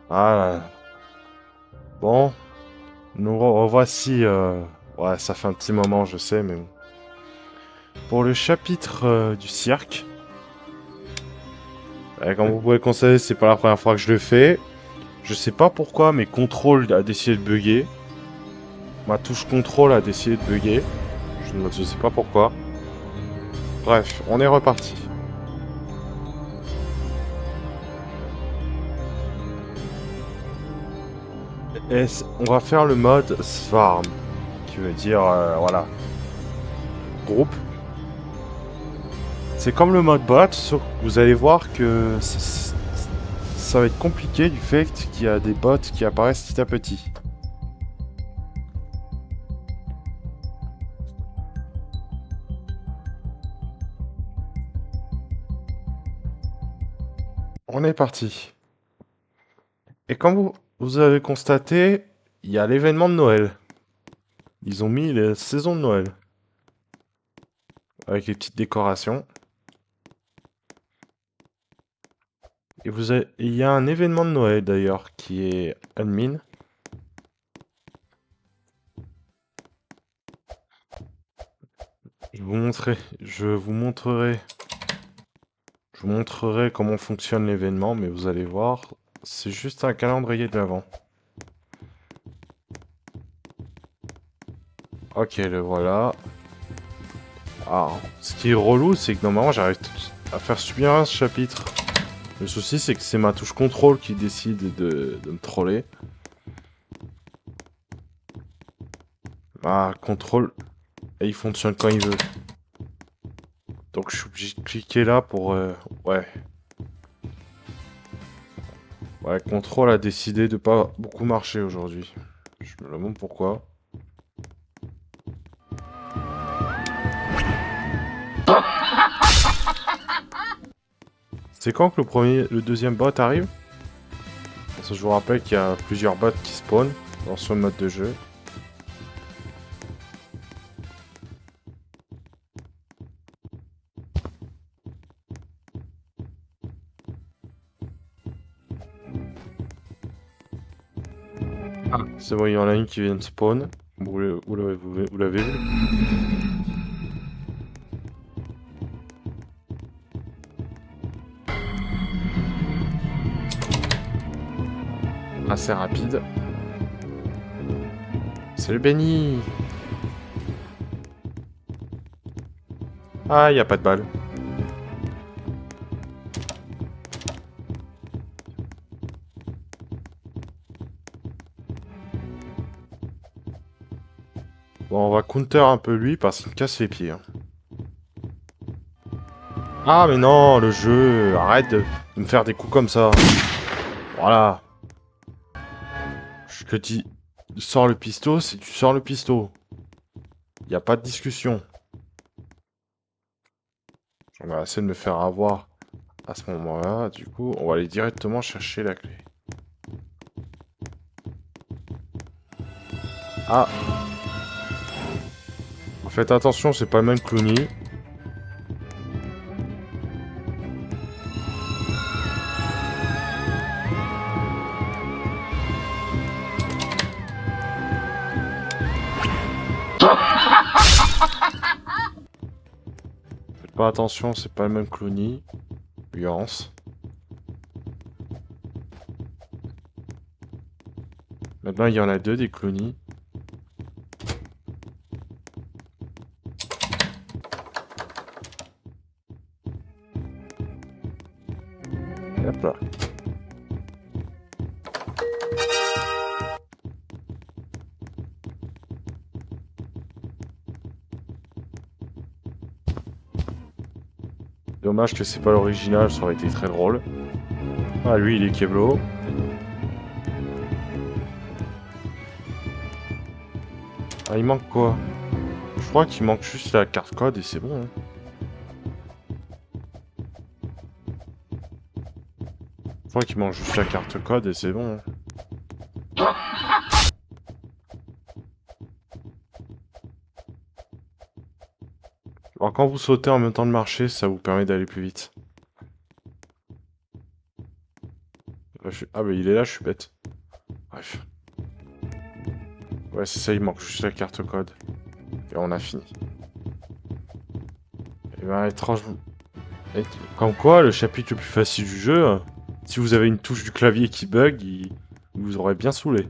Ah, bon, nous revoici. Ouais, ça fait un petit moment, je sais, mais bon. Pour le chapitre du cirque, comme vous pouvez le constater, c'est pas la première fois que je le fais. Je sais pas pourquoi mes contrôles a décidé de bugger. Ma touche contrôle a décidé de bugger. Je sais pas pourquoi. Bref, on est reparti. On va faire le mode Swarm, qui veut dire, voilà, groupe. C'est comme le mode bot, sauf que vous allez voir que ça va être compliqué du fait qu'il y a des bots qui apparaissent petit à petit. On est parti. Et comme vous avez constaté, il y a l'événement de Noël. Ils ont mis la saison de Noël. Avec les petites décorations. Il y a un événement de Noël d'ailleurs qui est admin. Je vous montrerai comment fonctionne l'événement, mais vous allez voir, c'est juste un calendrier de l'avant. Ok, le voilà. Alors, ce qui est relou, c'est que normalement j'arrive à faire super bien ce chapitre. Le souci, c'est que c'est ma touche contrôle qui décide de me troller. Ah, contrôle, et il fonctionne quand il veut. Donc je suis obligé de cliquer là pour... ouais. Ouais, contrôle a décidé de pas beaucoup marcher aujourd'hui. Je me demande pourquoi. C'est quand que le deuxième bot arrive? Parce que je vous rappelle qu'il y a plusieurs bots qui spawnent dans ce mode de jeu. Ah, c'est bon, il y en a une qui vient de spawn. Vous l'avez vu? Assez rapide. Salut Benny! Ah, il n'y a pas de balle. Bon, on va counter un peu lui parce qu'il me casse les pieds, hein. Ah, mais non, le jeu, arrête de me faire des coups comme ça. Voilà. Je te dis, sors le pisto, c'est tu sors le pisto. Il n'y a pas de discussion. On va essayer de me faire avoir à ce moment-là. Du coup, on va aller directement chercher la clé. Ah, faites attention, c'est pas le même Clooney. Faites pas attention, c'est pas le même Clooney. Nuance. Maintenant, il y en a deux des Clooney. Et hop là. Dommage que c'est pas l'original, ça aurait été très drôle. Ah, lui, il est Keblo. Ah, il manque quoi? Je crois qu'il manque juste la carte code et c'est bon, hein. Je crois qu'il manque juste la carte code et c'est bon, hein. Alors quand vous sautez en même temps de marcher, ça vous permet d'aller plus vite. Ah, mais il est là, je suis bête. Bref. Ouais, c'est ça, il manque juste la carte code. Et on a fini. Et ben, étrangement... Comme quoi, le chapitre le plus facile du jeu, si vous avez une touche du clavier qui bug, il vous aurait bien saoulé.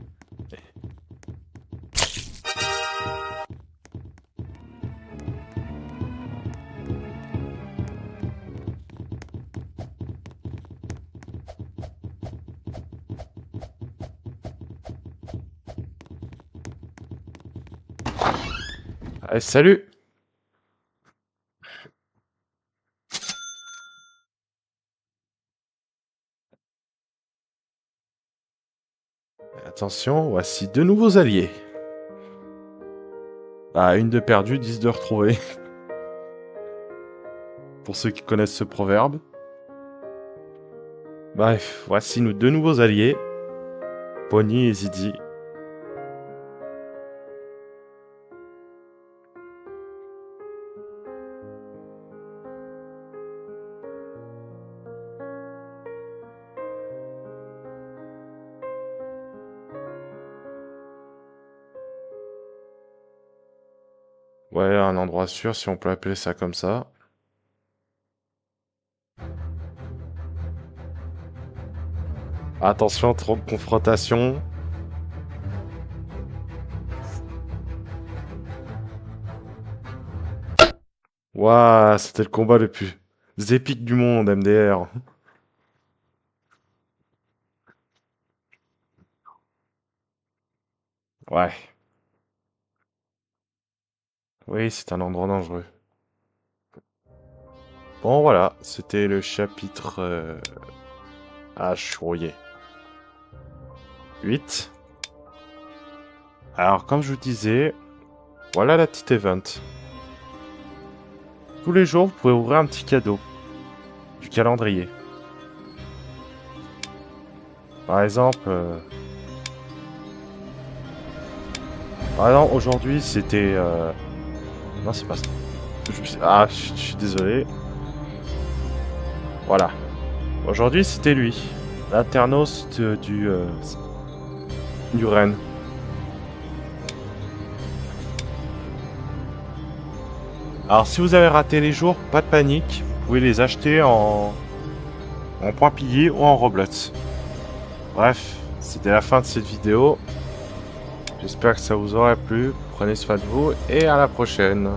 Allez, salut! Attention, voici deux nouveaux alliés. Ah, une de perdue, 10 de retrouvée. Pour ceux qui connaissent ce proverbe. Bref, voici nos deux nouveaux alliés. Pony et Zidi. Ouais, un endroit sûr, si on peut appeler ça comme ça. Attention, trop de confrontation. Waouh, c'était le combat le plus épique du monde, MDR. Ouais. Oui, c'est un endroit dangereux. Bon, voilà, c'était le chapitre... Ah, je suis rouillé. 8. Alors, comme je vous disais, voilà la petite event. Tous les jours, vous pouvez ouvrir un petit cadeau du calendrier. Par exemple, aujourd'hui, c'était... Non, c'est pas ça. Ah, je suis désolé. Voilà. Aujourd'hui, c'était lui. L'Internos du Rennes. Alors, si vous avez raté les jours, pas de panique. Vous pouvez les acheter en points pillés ou en Roblox. Bref, c'était la fin de cette vidéo. J'espère que ça vous aura plu. Prenez soin de vous et à la prochaine.